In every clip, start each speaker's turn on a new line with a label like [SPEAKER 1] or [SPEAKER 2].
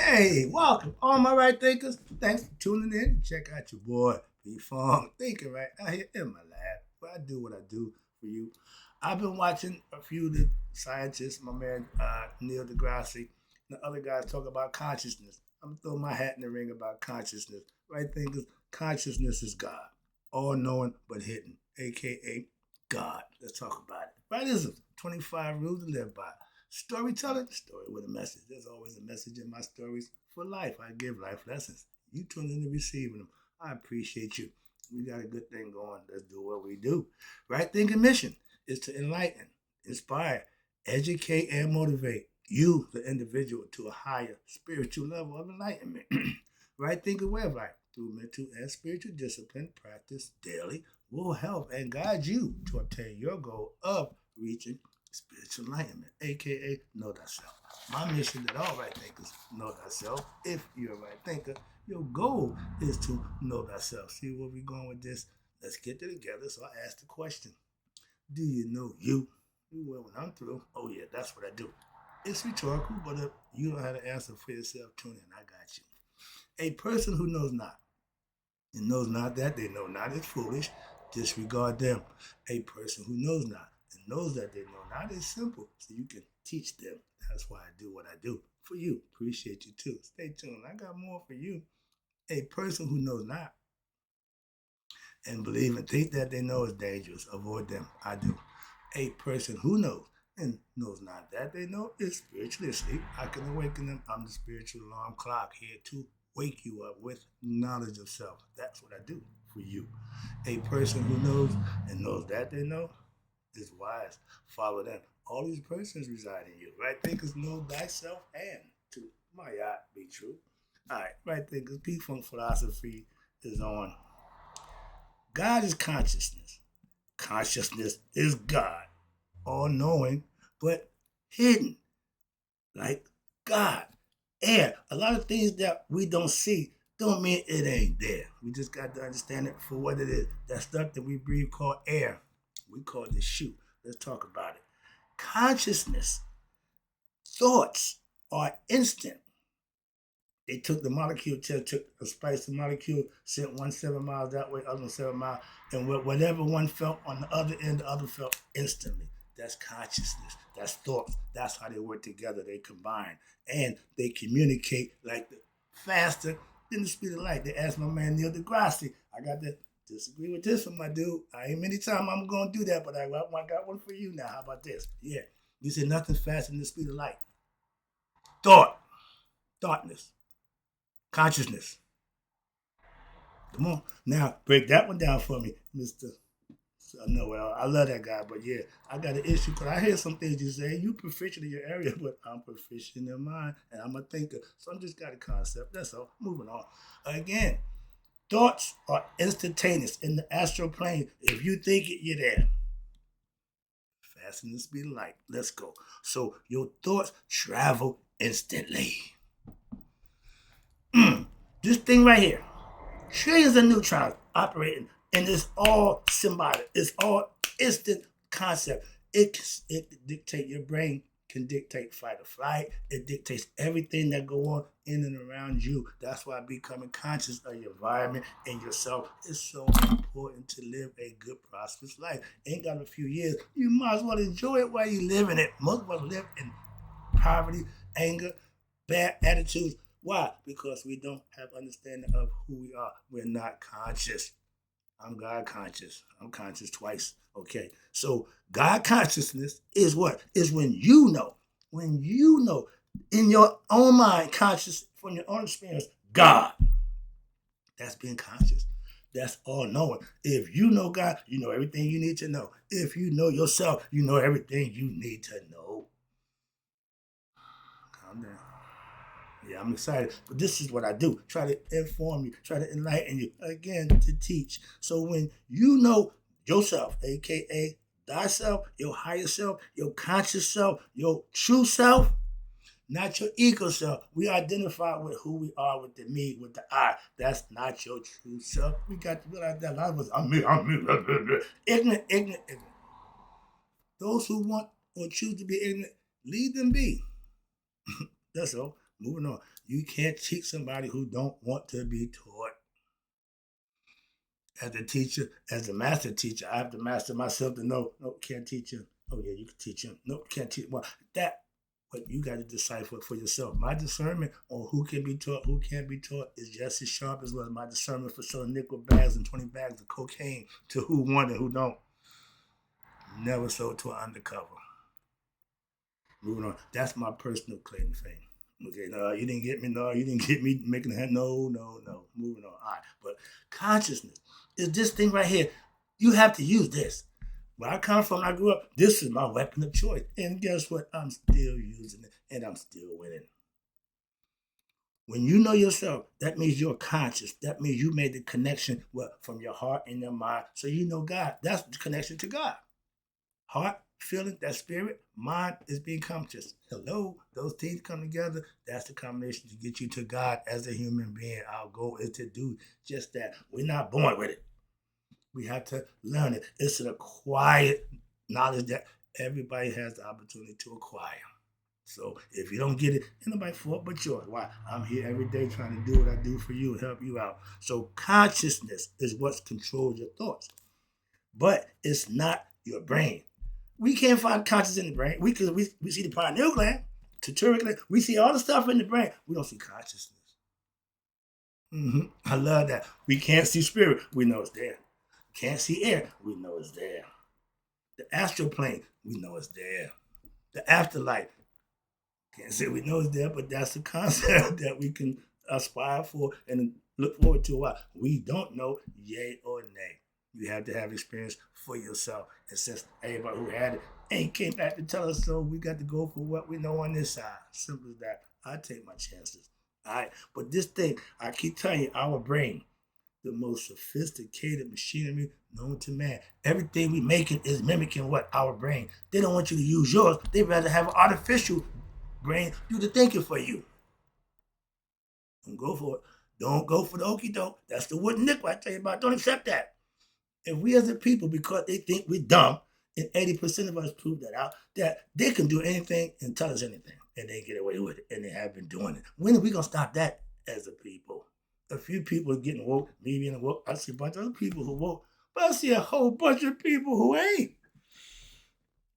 [SPEAKER 1] Hey, welcome, all my right thinkers. Thanks for tuning in. Check out your boy, B Fong, thinking right out here in my lab. Where I do what I do for you. I've been watching a few of the scientists, my man Neil deGrasse, and the other guys talk about consciousness. I'm gonna throw my hat in the ring about consciousness. Right thinkers, consciousness is God, all knowing but hidden, aka God. Let's talk about it. Rightism, 25 rules to live by. Storytelling, story with a message. There's always a message in my stories for life. I give life lessons. You tune in to receiving them. I appreciate you. We got a good thing going. Let's do what we do. Right thinking mission is to enlighten, inspire, educate, and motivate you, the individual, to a higher spiritual level of enlightenment. Right thinking way of life through mental and spiritual discipline practice daily will help and guide you to obtain your goal of reaching spiritual enlightenment, aka know thyself. My mission that all right thinkers know thyself. If you're a right thinker, your goal is to know thyself. See where we're going with this? Let's get it together. So I asked the question: do you know you? Well, when I'm through, oh yeah, that's what I do. It's rhetorical, but if you don't have to answer for yourself, tune in. I got you. A person who knows not and knows not that they know not is foolish. Disregard them. A person who knows not and knows that they know not is simple, so you can teach them. That's why I do what I do for you. Appreciate you too. Stay tuned. I got more for you. A person who knows not and believe and think that they know is dangerous. Avoid them. I do. A person who knows and knows not that they know is spiritually asleep. I can awaken them. I'm the spiritual alarm clock here to wake you up with knowledge of self. That's what I do for you. A person who knows and knows that they know is wise. Follow them. All these persons reside in you. Right thinkers know thyself and to my yacht be true. All right, right thinkers. P-Funk philosophy is on. God is consciousness. Consciousness is God, all knowing but hidden, like God. Air. A lot of things that we don't see don't mean it ain't there. We just got to understand it for what it is. That stuff that we breathe called air. We call this shoe. Let's talk about it. Consciousness, thoughts are instant. They took the molecule test, took a spice of molecule, sent one 7 miles that way, other one 7 miles, and whatever one felt on the other end, the other felt instantly. That's consciousness. That's thoughts. That's how they work together. They combine and they communicate like faster than the speed of light. They asked my man Neil deGrasse. I got to disagree with this one, my dude. I ain't many times I'm gonna do that, but I got one for you now. How about this? Yeah, you said nothing faster than the speed of light. Thought, thoughtness, consciousness. Come on. Now, break that one down for me, Mr. I know, well, I love that guy, but yeah, I got an issue because I hear some things you say. You proficient in your area, but I'm proficient in mine, and I'm a thinker. So I'm just got a concept. That's all. Moving on. Again, thoughts are instantaneous in the astral plane. If you think it, you're there. Faster than the speed of light. Let's go. So your thoughts travel instantly. This thing right here. Trillions of neutrons operating, and it's all symbolic. It's all instant concept. It dictate your brain can dictate fight or flight. It dictates everything that go on in and around you. That's why becoming conscious of your environment and yourself is so important to live a good, prosperous life. Ain't got a few years. You might as well enjoy it while you live in it. Most of us live in poverty, anger, bad attitudes. Why? Because we don't have understanding of who we are. We're not conscious. I'm God conscious. I'm conscious twice. Okay. So God consciousness is what? Is when you know. When you know in your own mind, conscious from your own experience, God. That's being conscious. That's all knowing. If you know God, you know everything you need to know. If you know yourself, you know everything you need to know. Calm down. Yeah, I'm excited. But this is what I do. Try to inform you, try to enlighten you. Again, to teach. So when you know yourself, aka thyself, your higher self, your conscious self, your true self, not your ego self. We identify with who we are with the me, with the I. That's not your true self. We got to realize that a lot of us, I'm me, ignorant, ignorant, ignorant. Those who want or choose to be ignorant, leave them be. That's all. Moving on. You can't teach somebody who don't want to be taught. As a teacher, as a master teacher, I have to master myself to know, no, can't teach him. Oh yeah, you can teach him. No, can't teach. Well, that, but you got to decipher for yourself. My discernment on who can be taught, who can't be taught, is just as sharp as well as my discernment for selling nickel bags and 20 bags of cocaine to who want and who don't. Never sold to an undercover. Moving on. That's my personal claim to fame. Okay, no, you didn't get me. No, you didn't get me making that. No. Moving on. All right, but consciousness is this thing right here. You have to use this. Where I come from, I grew up. This is my weapon of choice, and guess what? I'm still using it, and I'm still winning. When you know yourself, that means you're conscious. That means you made the connection from your heart and your mind. So you know God. That's the connection to God. Heart, feeling, that spirit, mind is being conscious. Hello, those things come together. That's the combination to get you to God as a human being. Our goal is to do just that. We're not born with it. We have to learn it. It's an acquired knowledge that everybody has the opportunity to acquire. So if you don't get it, ain't nobody fault but yours. Why? I'm here every day trying to do what I do for you and help you out. So consciousness is what controls your thoughts. But it's not your brain. We can't find consciousness in the brain. We see the pineal gland, pituitary gland. We see all the stuff in the brain. We don't see consciousness. I love that. We can't see spirit. We know it's there. Can't see air. We know it's there. The astral plane. We know it's there. The afterlife. Can't say we know it's there, but that's the concept that we can aspire for and look forward to. Why? We don't know yay or nay. You have to have experience for yourself. And since everybody who had it ain't came back to tell us so, we got to go for what we know on this side. Simple as that. I take my chances. All right. But this thing, I keep telling you, our brain, the most sophisticated machinery known to man. Everything we making is mimicking what? Our brain. They don't want you to use yours. They'd rather have an artificial brain do the thinking for you. Don't go for it. Don't go for the okey doke. That's the wooden nickel I tell you about. Don't accept that. If we as a people, because they think we're dumb, and 80% of us prove that out, that they can do anything and tell us anything, and they get away with it, and they have been doing it. When are we going to stop that as a people? A few people are getting woke, me being woke. I see a bunch of other people who woke, but I see a whole bunch of people who ain't.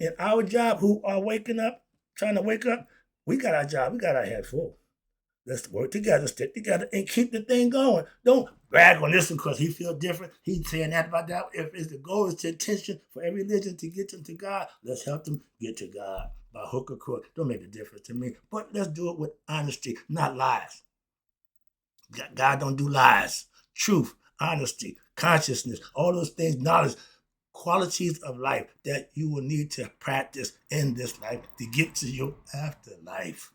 [SPEAKER 1] And our job, who are waking up, trying to wake up, we got our job. We got our head full. Let's work together, stick together, and keep the thing going. Don't brag on this one because he feels different. He's saying that about that. If the goal is to intention for every religion to get them to God, let's help them get to God by hook or crook. Don't make a difference to me. But let's do it with honesty, not lies. God don't do lies. Truth, honesty, consciousness, all those things, knowledge, qualities of life that you will need to practice in this life to get to your afterlife.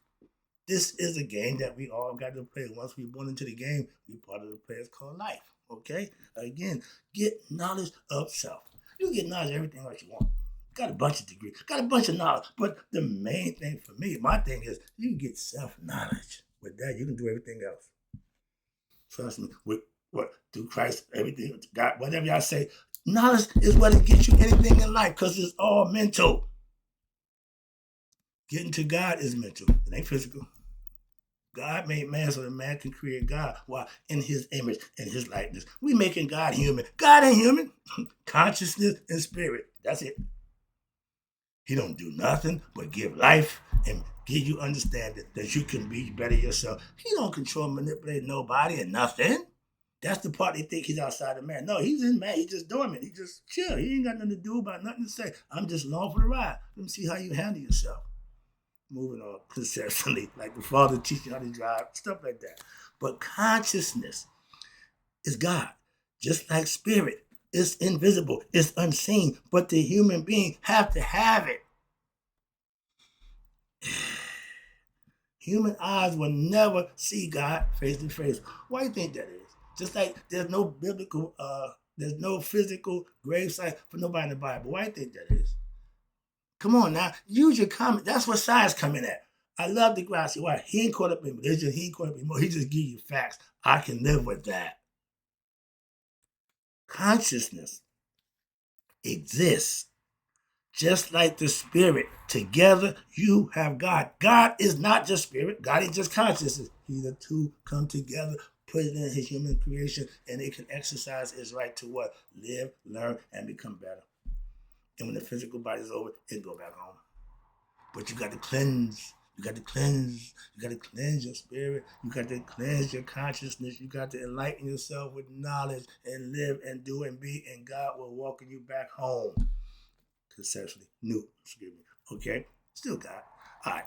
[SPEAKER 1] This is a game that we all got to play. Once we're born into the game, we part of the play. It's called life. Okay? Again, get knowledge of self. You get knowledge of everything else you want. Got a bunch of degrees, got a bunch of knowledge. But the main thing for me, my thing is you get self-knowledge. With that, you can do everything else. Trust me. With what? Through Christ, everything, God, whatever y'all say. Knowledge is what it gets you anything in life because it's all mental. Getting to God is mental. It ain't physical. God made man so that man can create God. Why? In his image, in his likeness. We making God human. God ain't human. Consciousness and spirit. That's it. He don't do nothing but give life and give you understanding that you can be better yourself. He don't control, manipulate nobody and nothing. That's the part they think he's outside of man. No, he's in man. He's just dormant. He just chill. He ain't got nothing to do about nothing to say. I'm just along for the ride. Let me see how you handle yourself. Moving on conceptually, like the father teaching how to drive, stuff like that. But consciousness is God, just like spirit. It's invisible, it's unseen, but the human being have to have it. Human eyes will never see God face to face. Why do you think that is? Just like there's no biblical, there's no physical gravesite for nobody in the Bible. Why do you think that is? Come on now, use your comment. That's what science coming at. I love the guy. See why? He ain't caught up in religion. He ain't caught up in more. He just give you facts. I can live with that. Consciousness exists just like the spirit. Together you have God. God is not just spirit. God is just consciousness. The two come together, put it in his human creation, and it can exercise its right to what? Live, learn, and become better. And when the physical body is over, it go back home. But you got to cleanse. You got to cleanse. You got to cleanse your spirit. You got to cleanse your consciousness. You got to enlighten yourself with knowledge and live and do and be, and God will welcome you back home. Conceptually new, excuse me. Okay? Still God. All right.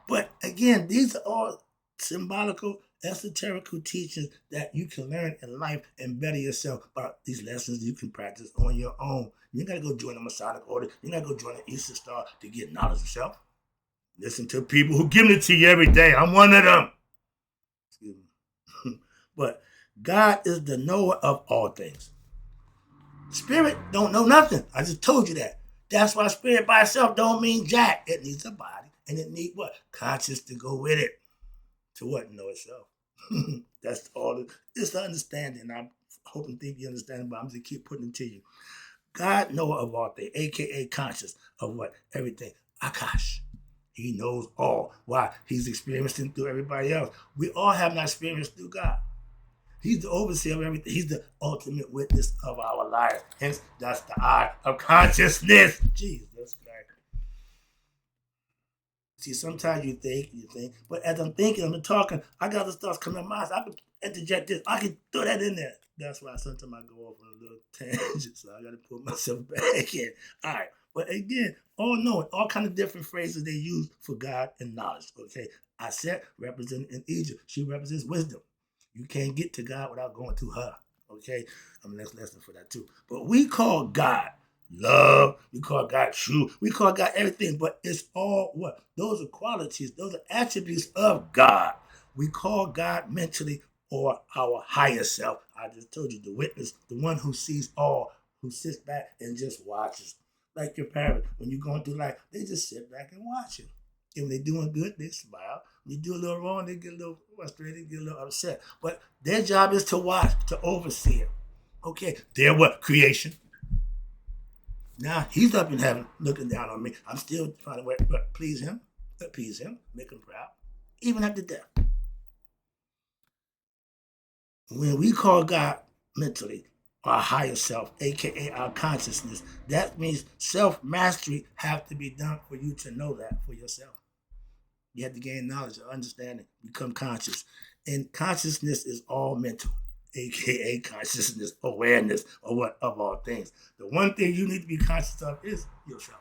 [SPEAKER 1] But again, these are all symbolical, esoterical teachings that you can learn in life and better yourself by these lessons you can practice on your own. You ain't got to go join a Masonic order. You ain't got to go join an Eastern Star to get knowledge of self. Listen to people who give it to you every day. I'm one of them. Excuse me. But God is the knower of all things. Spirit don't know nothing. I just told you that. That's why spirit by itself don't mean jack. It needs a body. And it needs what? Conscious to go with it. To what? Know itself. That's all. It's the understanding. I hope and think you understand, but I'm just keep putting it to you. God knower of all things, a.k.a. conscious of what? Everything. Akash. He knows all. Why? He's experiencing through everybody else. We all have not experienced through God. He's the overseer of everything. He's the ultimate witness of our life. Hence, that's the eye of consciousness. Jesus Christ. See, sometimes you think, but as I'm thinking, I'm talking, I got the stuff coming to mind. I can interject this. I can throw that in there. That's why sometimes I go off on a little tangent, so I got to put myself back in. All right. But again, all knowing, all kind of different phrases they use for God and knowledge. Okay. Aset represented in Egypt. She represents wisdom. You can't get to God without going through her. Okay? Next lesson for that too. But we call God love. We call God true. We call God everything. But it's all what? Those are qualities. Those are attributes of God. We call God mentally or our higher self. I just told you, the witness, the one who sees all, who sits back and just watches. Like your parents, when you're going through life, they just sit back and watch you. And when they're doing good, they smile. When you do a little wrong, they get a little frustrated, get a little upset. But their job is to watch, to oversee it. Okay, they're what? Creation. Now he's up in heaven looking down on me. I'm still trying to please him, appease him, make him proud, even after death. When we call God mentally our higher self, aka our consciousness, that means self-mastery have to be done for you to know that for yourself. You have to gain knowledge, understanding, become conscious. And consciousness is all mental, aka consciousness, awareness of what of all things. The one thing you need to be conscious of is yourself.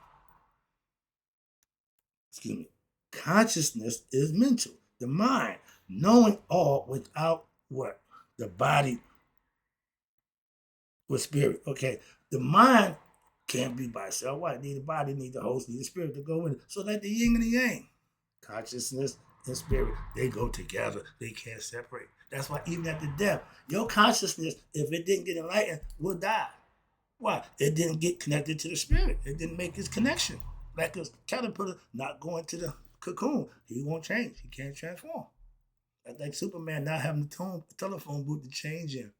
[SPEAKER 1] Excuse me. Consciousness is mental. The mind, knowing all without what? The body with spirit. Okay. The mind can't be by itself. Why? Need the body, need the host, need the spirit to go in it. So like the yin and the yang. Consciousness and spirit, they go together. They can't separate. That's why even at the death, your consciousness, if it didn't get enlightened, will die. Why? It didn't get connected to the spirit. It didn't make its connection. Like a caterpillar not going to the cocoon. He won't change. He can't transform. That's like Superman not having the telephone booth to change him.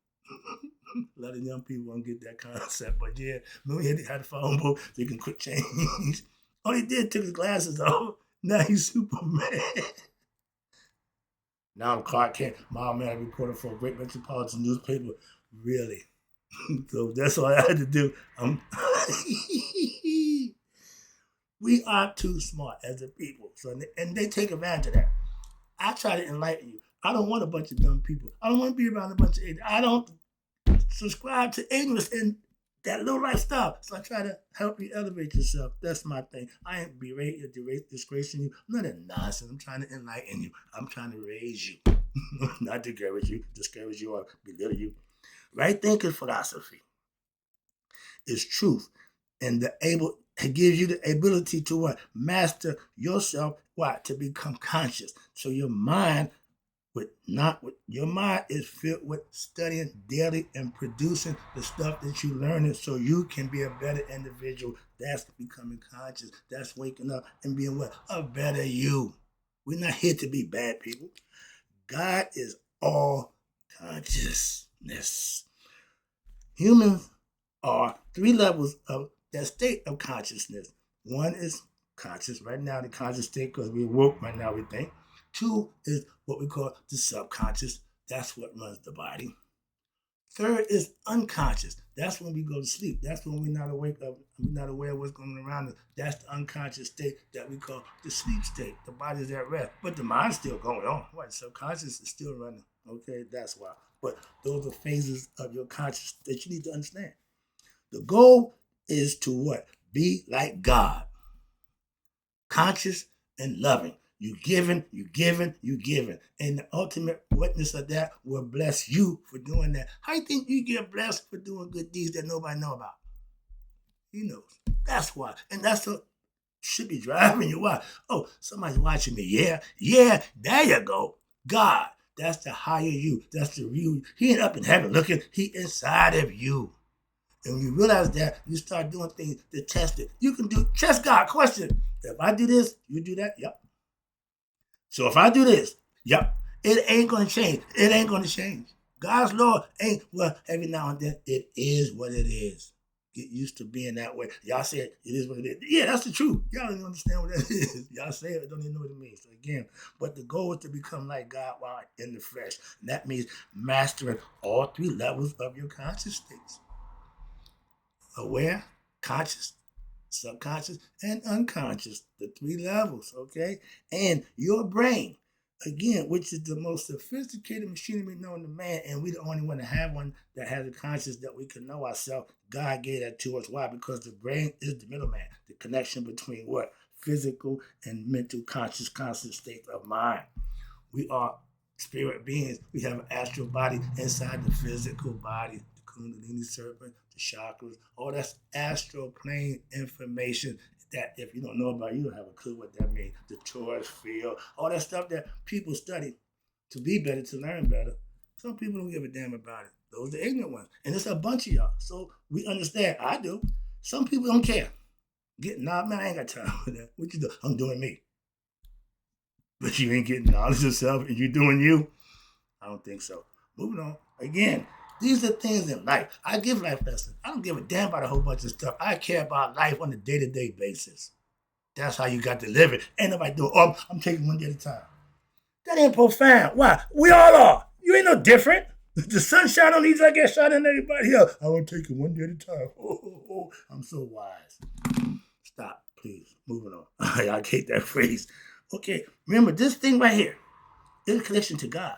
[SPEAKER 1] A lot of young people don't get that concept. But yeah, remember he had the phone booth so he can quick change. All he did, took his glasses off. Now he's Superman. Now I'm Clark Kent, mom man, reporter for a great metropolitan newspaper. Really. So that's all I had to do. We are too smart as a people. So and they take advantage of that. I try to enlighten you. I don't want a bunch of dumb people. I don't want to be around a bunch of idiots. I don't subscribe to ignorance and that low life stuff. So I try to help you elevate yourself. That's my thing. I ain't berate you, disgracing you. None of that nonsense. I'm trying to enlighten you. I'm trying to raise you. Not discourage you or belittle you. Right thinking philosophy is truth. And it gives you the ability to what? Master yourself. What? To become conscious. So your mind your mind is filled with studying daily and producing the stuff that you learning so you can be a better individual. That's becoming conscious. That's waking up and being what? A better you. We're not here to be bad people. God is all consciousness. Humans are 3 levels of that state of consciousness. One is conscious right now, the conscious state, because we woke right now, we think. Two is what we call the subconscious. That's what runs the body. Third is unconscious. That's when we go to sleep. That's when we're not awake of, we're not aware of what's going on around us. That's the unconscious state that we call the sleep state. The body's at rest, but the mind's still going on. What? Subconscious is still running. Okay, that's why. But those are phases of your conscious that you need to understand. The goal is to what? Be like God. Conscious and loving. You giving, you giving, you giving. And the ultimate witness of that will bless you for doing that. How you think you get blessed for doing good deeds that nobody know about? He knows. That's why. And that's what should be driving you. Why? Oh, somebody's watching me. Yeah, there you go. God. That's the higher you. That's the real. He ain't up in heaven looking. He inside of you. And when you realize that, you start doing things to test it. You can do, test God. Question. If I do this, you do that? Yep. So if I do this, yep, it ain't going to change. It ain't going to change. God's law ain't, well, every now and then, it is what it is. Get used to being that way. Y'all say it is what it is. Yeah, that's the truth. Y'all don't even understand what that is. Y'all say it, don't even know what it means. So again, but the goal is to become like God while in the flesh. And that means mastering all three levels of your conscious states. Aware, conscious, subconscious, and unconscious, the three levels, okay? And your brain, again, which is the most sophisticated machinery known to man, and we the only one to have one that has a conscious that we can know ourselves. God gave that to us. Why? Because the brain is the middleman, the connection between what? Physical and mental conscious state of mind. We are spirit beings. We have an astral body inside the physical body, the Kundalini serpent, the chakras, all that's astral plane information that if you don't know about, you don't have a clue what that means. The torus field, all that stuff that people study to be better, to learn better. Some people don't give a damn about it. Those are the ignorant ones. And it's a bunch of y'all. So we understand. I do. Some people don't care. Man, I ain't got time for that. What you do? I'm doing me. But you ain't getting knowledge yourself and you doing you? I don't think so. Moving on. Again, these are things in life. I give life lessons. I don't give a damn about a whole bunch of stuff. I care about life on a day-to-day basis. That's how you got to live it. Ain't nobody doing, oh, I'm taking one day at a time. That ain't profound. Why? We all are. You ain't no different. The sun shine on these, I get shot on everybody else. I want to take it one day at a time. Oh, I'm so wise. Stop, please. Moving on. I hate that phrase. Okay, remember this thing right here is a connection to God.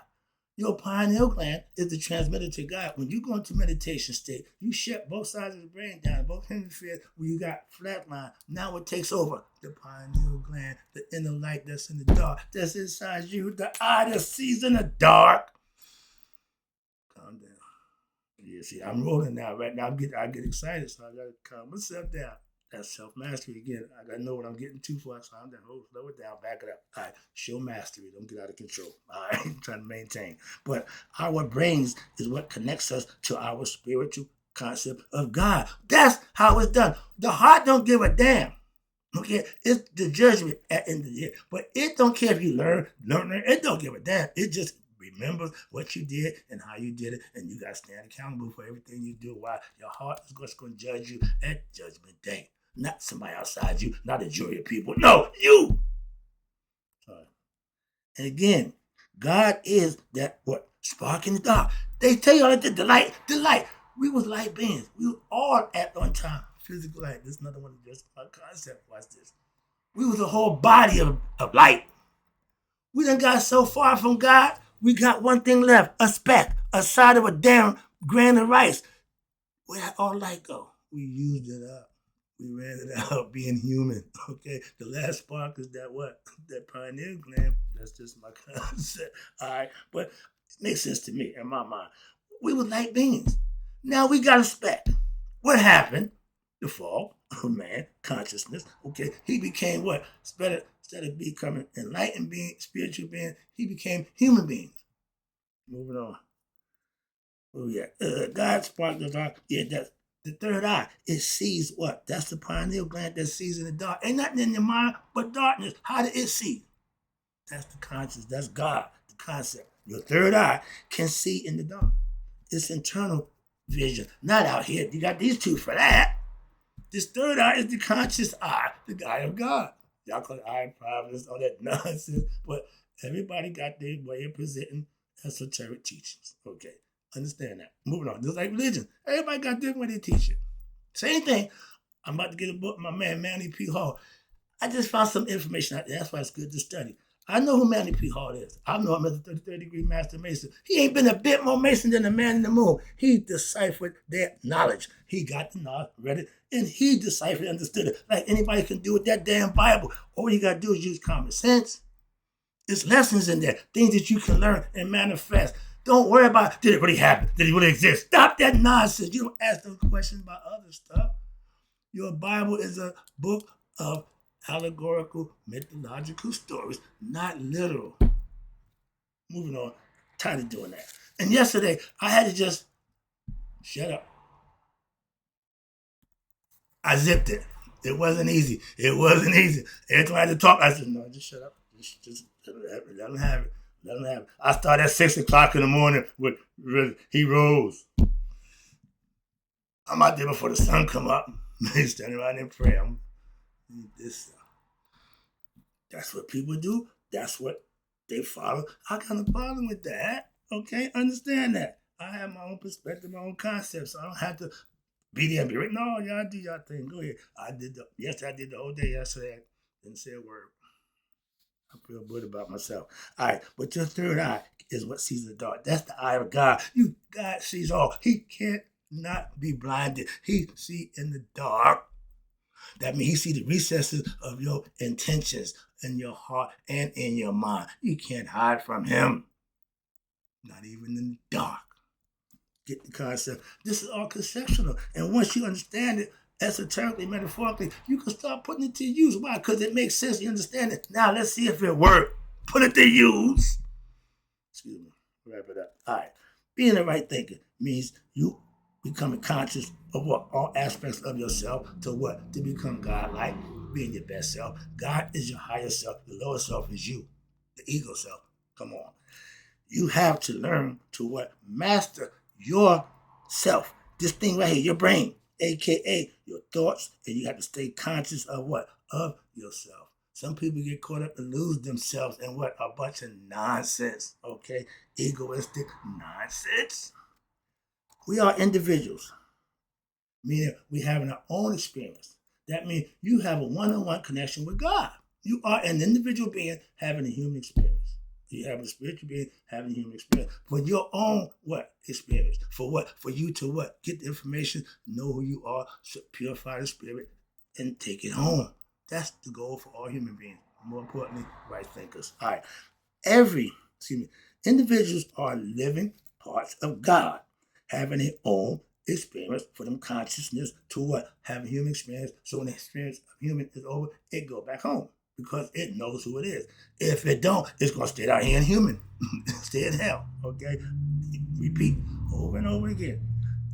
[SPEAKER 1] Your pineal gland is the transmitter to God. When you go into meditation state, you shut both sides of the brain down, both hemispheres, where you got flatline. Now it takes over the pineal gland, the inner light that's in the dark, that's inside you, the eye that sees in the dark. Calm down. Yeah, see, I'm rolling now. Right now, I get excited, so I gotta calm myself down. That's self-mastery again. I gotta know what I'm getting too far. So I'm down. Slow it down, back it up. All right, show mastery. Don't get out of control. All right, I'm trying to maintain. But our brains is what connects us to our spiritual concept of God. That's how it's done. The heart don't give a damn. Okay, it's the judgment at the end of the year. But it don't care if you learn. It don't give a damn. It just remembers what you did and how you did it, and you got to stand accountable for everything you do. Why? Your heart is what's going to judge you at Judgment Day. Not somebody outside you, not a jury of people. No, you. Sorry. And again, God is that what? Spark in the dark. They tell you all that the light. We was light beings. We were all at one time. Physical light. This is another one of just our concept. Watch this. We was a whole body of light. We done got so far from God, we got one thing left. A speck, a side of a damn grain of rice. Where'd all light go? We used it up. We ran it out being human, okay? The last spark is that what? That pineal gland. That's just my concept, all right? But it makes sense to me in my mind. We were light beings. Now we got a speck. What happened? The fall of man, consciousness, okay? He became what? Instead of becoming enlightened being, spiritual being, he became human beings. Moving on. Oh, yeah. God sparked the dark. Yeah, that's the third eye. It sees what? That's the pineal gland that sees in the dark. Ain't nothing in your mind but darkness. How did it see? That's the conscious. That's God, the concept. Your third eye can see in the dark. It's internal vision, not out here. You got these two for that. This third eye is the conscious eye, the eye of God. Y'all call it eye of providence, all that nonsense. But everybody got their way of presenting esoteric teachings. Okay, understand that. Moving on. Just like religion. Everybody got different way they teach it. Same thing. I'm about to get a book, my man, Manly P. Hall. I just found some information out there. That's why it's good to study. I know who Manly P. Hall is. I know him as a 33rd degree Master Mason. He ain't been a bit more Mason than the man in the moon. He deciphered their knowledge. He got the knowledge, read it, and he deciphered and understood it. Like anybody can do with that damn Bible. All you got to do is use common sense. There's lessons in there, things that you can learn and manifest. Don't worry about, did it really happen? Did it really exist? Stop that nonsense. You don't ask those questions about other stuff. Your Bible is a book of allegorical, mythological stories, not literal. Moving on, tired of doing that. And yesterday, I had to just shut up. I zipped it. It wasn't easy. Every time I had to talk, I said, no, just shut up. Just let them have it. Let them have it. I started at 6 o'clock in the morning with He Rose. I'm out there before the sun come up. He's standing around in prayer. That's what people do. That's what they follow. I got a problem with that. Okay, understand that. I have my own perspective, my own concepts. So I don't have to be there and be right. No, y'all do y'all thing. Go ahead. I did the whole day yesterday. Didn't say a word. I feel good about myself. All right, but your third eye is what sees the dark. That's the eye of God. God sees all. He can't not be blinded. He see in the dark. That means he see the recesses of your intentions in your heart and in your mind. You can't hide from him. Not even in the dark. Get the concept. This is all conceptual. And once you understand it, esoterically, metaphorically, you can start putting it to use. Why? Because it makes sense. You understand it. Now let's see if it works. Put it to use. Excuse me. Wrap it up. All right. Being the right thinker means you becoming conscious of what all aspects of yourself to what? To become God-like, being your best self. God is your higher self. Your lower self is you, the ego self. Come on. You have to learn to what? Master yourself. This thing right here, your brain, a.k.a. your thoughts, and you have to stay conscious of what? Of yourself. Some people get caught up and lose themselves in what? A bunch of nonsense, okay? Egoistic nonsense. We are individuals, meaning we have our own experience. That means you have a one-on-one connection with God. You are an individual being having a human experience. You have a spiritual being having a human experience. For your own what? Experience. For what? For you to what? Get the information, know who you are, purify the spirit, and take it home. That's the goal for all human beings. More importantly, right thinkers. All right. Individuals are living parts of God, having their own experience for them consciousness to what? Have a human experience. So when the experience of human is over, it go back home because it knows who it is. If it don't, it's going to stay out here in human. Stay in hell, okay? Repeat over and over again.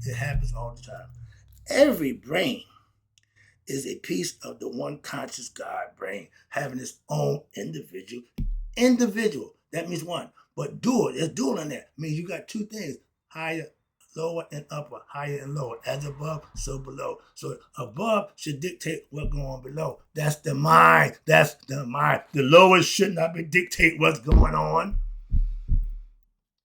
[SPEAKER 1] It happens all the time. Every brain is a piece of the one conscious God brain having its own individual. That means one. But dual, there's dual in there. Means you got two things, higher, lower, and upper, higher and lower. As above, so below. So above should dictate what's going on below. That's the mind. The lower should not be dictate what's going on.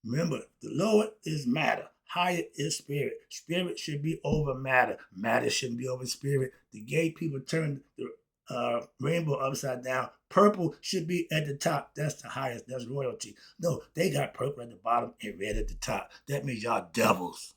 [SPEAKER 1] Remember, the lower is matter. Higher is spirit. Spirit should be over matter. Matter shouldn't be over spirit. The gay people turned the rainbow upside down. Purple should be at the top. That's the highest. That's royalty. No, they got purple at the bottom and red at the top. That means y'all devils.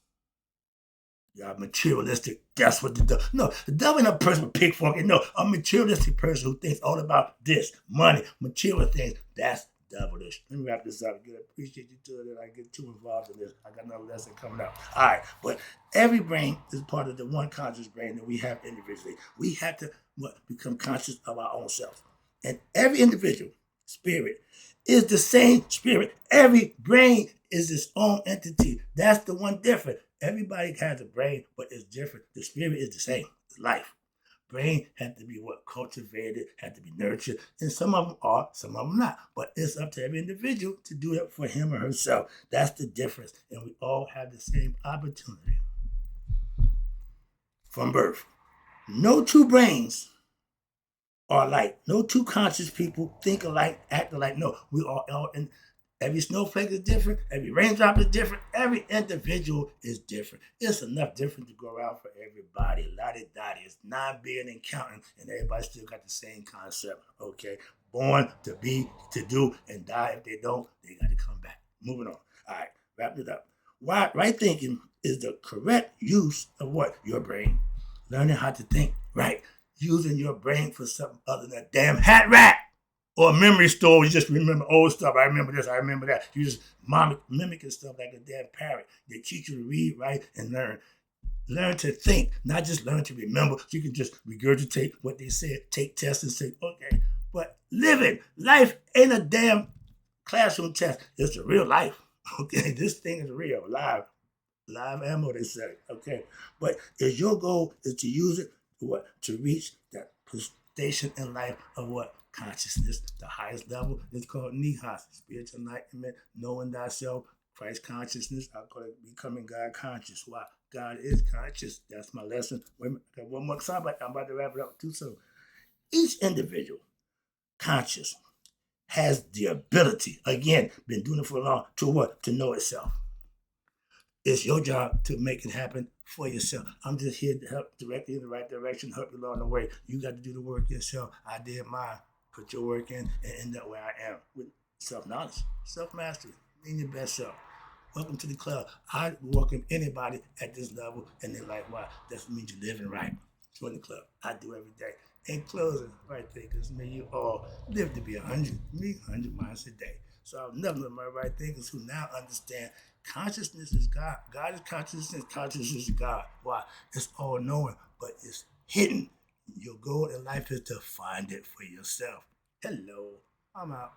[SPEAKER 1] Y'all materialistic. That's what the devil. No, the devil ain't a person with pitchfork. No, a materialistic person who thinks all about this, money, material things. That's devilish. Let me wrap this up. I appreciate you too that I get too involved in this. I got another lesson coming up. All right, but every brain is part of the one conscious brain that we have individually. We have to become conscious of our own self. And every individual spirit is the same spirit. Every brain is its own entity. That's the one different. Everybody has a brain, but it's different. The spirit is the same. It's life. Brain had to be cultivated, had to be nurtured, and some of them are, some of them not. But it's up to every individual to do it for him or herself. That's the difference, and we all have the same opportunity from birth. No two brains are alike. No two conscious people think alike, act alike. No, we are all in. Every snowflake is different. Every raindrop is different. Every individual is different. It's enough different to go around for everybody. Lottie-dottie. It's 9 billion and counting, and everybody still got the same concept. Okay, born to be, to do, and die. If they don't, they got to come back. Moving on. All right, wrap it up. Right thinking is the correct use of what? Your brain. Learning how to think right. Using your brain for something other than a damn hat rack or a memory store. You just remember old stuff. I remember this. I remember that. You just mimicking stuff like a damn parrot. They teach you to read, write, and learn. Learn to think, not just learn to remember. You can just regurgitate what they said, take tests and say, okay. But living life ain't a damn classroom test. It's a real life. Okay, this thing is real, live ammo, they say. Okay, but is your goal is to use it to what? To reach that station in life of what? Consciousness. The highest level is called nihas, spiritual enlightenment, knowing thyself, Christ consciousness. I call it becoming God conscious. Why? God is conscious. That's my lesson. Wait a minute, I got one more time, but I'm about to wrap it up too soon. Each individual conscious has the ability, again, been doing it for long, to what? To know itself. It's your job to make it happen for yourself. I'm just here to help direct you in the right direction, help you along the way. You got to do the work yourself. I did mine. Put your work in and end up where I am with self-knowledge, self-mastery, being your best self. Welcome to the club. I welcome anybody at this level and they're like, wow, that means you're living right. Join the club. I do every day. In closing, right thinkers, may you all live to be 100, me 100 miles a day. So I've never met my right thinkers who now understand consciousness is God. God is consciousness. Consciousness is God. Why? It's all knowing, but it's hidden. Your goal in life is to find it for yourself. Hello. I'm out.